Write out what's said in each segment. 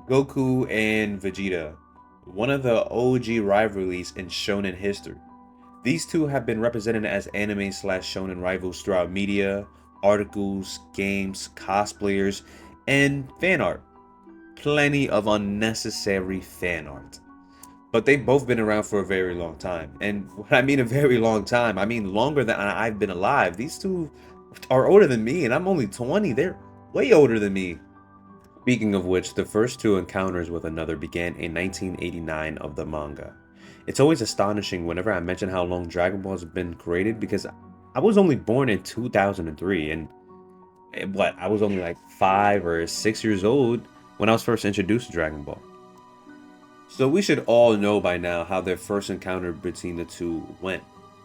Goku and Vegeta, one of the OG rivalries in shonen history. These two have been represented as anime slash shonen rivals throughout media, articles, games, cosplayers, and fan art. Plenty of unnecessary fan art. But they've both been around for a very long time. And when I mean a very long time, I mean longer than I've been alive. These two are older than me, and I'm only 20. They're way older than me. Speaking of which, the first two encounters with another began in 1989 of the manga. It's always astonishing whenever I mention how long Dragon Ball has been created because I was only born in 2003 and I was only like 5 or 6 years old when I was first introduced to Dragon Ball. So we should all know by now how their first encounter between the two went.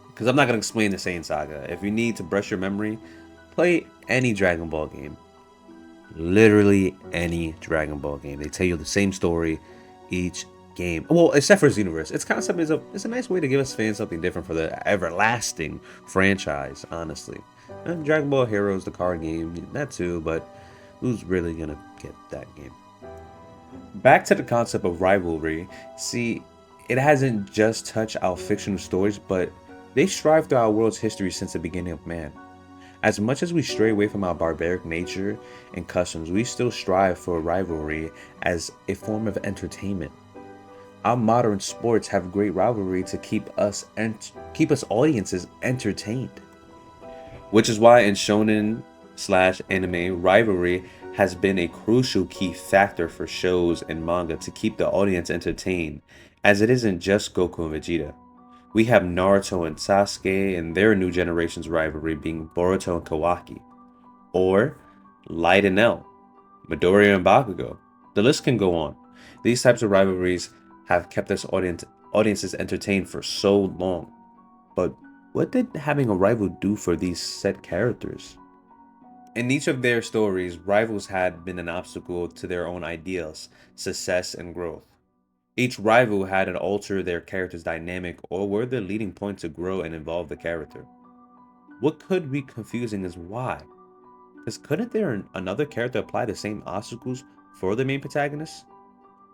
Because I'm not going to explain the Saiyan Saga. If you need to brush your memory, play any Dragon Ball game. Literally any Dragon Ball game. They tell you the same story each game. Well, except for Xenoverse. Its concept is it's a nice way to give us fans something different for the everlasting franchise, honestly. And Dragon Ball Heroes, the card game, that too, but who's really gonna get that game? Back to the concept of rivalry. See, it hasn't just touched our fictional stories, but they strive through our world's history since the beginning of man. As much as we stray away from our barbaric nature and customs, we still strive for rivalry as a form of entertainment. Our modern sports have great rivalry to keep us audiences entertained. Which is why in shonen slash anime, rivalry has been a crucial key factor for shows and manga to keep the audience entertained, as it isn't just Goku and Vegeta. We have Naruto and Sasuke and their new generation's rivalry being Boruto and Kawaki, or Light and L, Midoriya and Bakugo. The list can go on. These types of rivalries have kept audiences entertained for so long. But what did having a rival do for these set characters? In each of their stories, rivals had been an obstacle to their own ideals, success, and growth. Each rival had to alter their character's dynamic or were the leading point to grow and evolve the character. What could be confusing is why. Because couldn't another character apply the same obstacles for the main protagonist?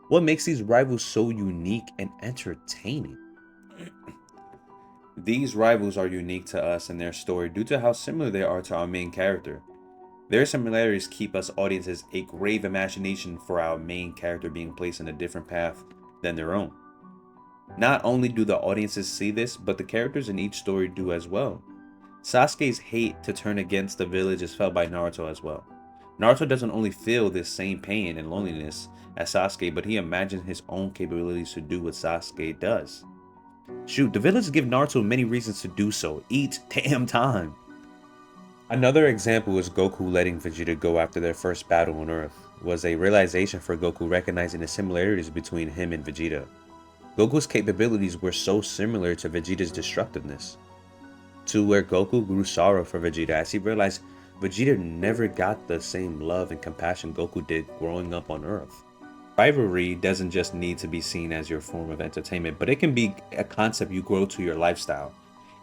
What makes these rivals so unique and entertaining? These rivals are unique to us and their story due to how similar they are to our main character. Their similarities keep us audiences a grave imagination for our main character being placed in a different path than their own. Not only do the audiences see this, but the characters in each story do as well. Sasuke's hate to turn against the village is felt by Naruto as well. Naruto doesn't only feel this same pain and loneliness as Sasuke, but he imagines his own capabilities to do what Sasuke does. Shoot, the village give Naruto many reasons to do so each damn time. Another example is Goku letting Vegeta go after their first battle on Earth, was a realization for Goku recognizing the similarities between him and Vegeta. Goku's capabilities were so similar to Vegeta's destructiveness, to where Goku grew sorrow for Vegeta as he realized Vegeta never got the same love and compassion Goku did growing up on Earth. Rivalry doesn't just need to be seen as your form of entertainment, but it can be a concept you grow to your lifestyle.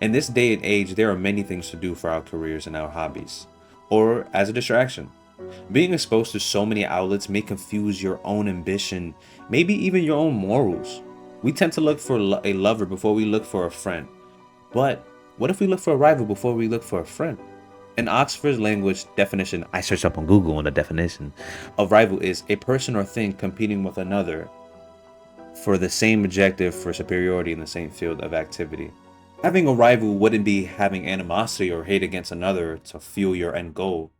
In this day and age, there are many things to do for our careers and our hobbies, or as a distraction. Being exposed to so many outlets may confuse your own ambition, maybe even your own morals. We tend to look for a lover before we look for a friend. But what if we look for a rival before we look for a friend? In Oxford's language definition, I searched up on Google on the definition of rival is a person or thing competing with another for the same objective for superiority in the same field of activity. Having a rival wouldn't be having animosity or hate against another to fuel your end goal,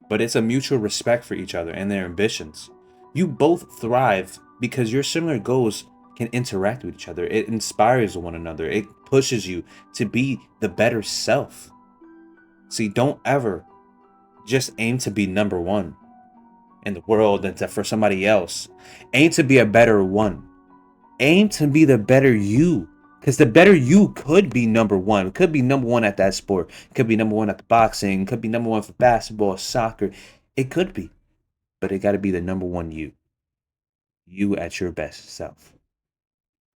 but it's a mutual respect for each other and their ambitions. You both thrive because your similar goals can interact with each other. It inspires one another. It pushes you to be the better self. See, don't ever just aim to be number one in the world and for somebody else. Aim to be a better one. Aim to be the better you. Because the better you could be number one. It could be number one at that sport. It could be number one at the boxing. It could be number one for basketball, soccer. It could be. But it got to be the number one you. You at your best self.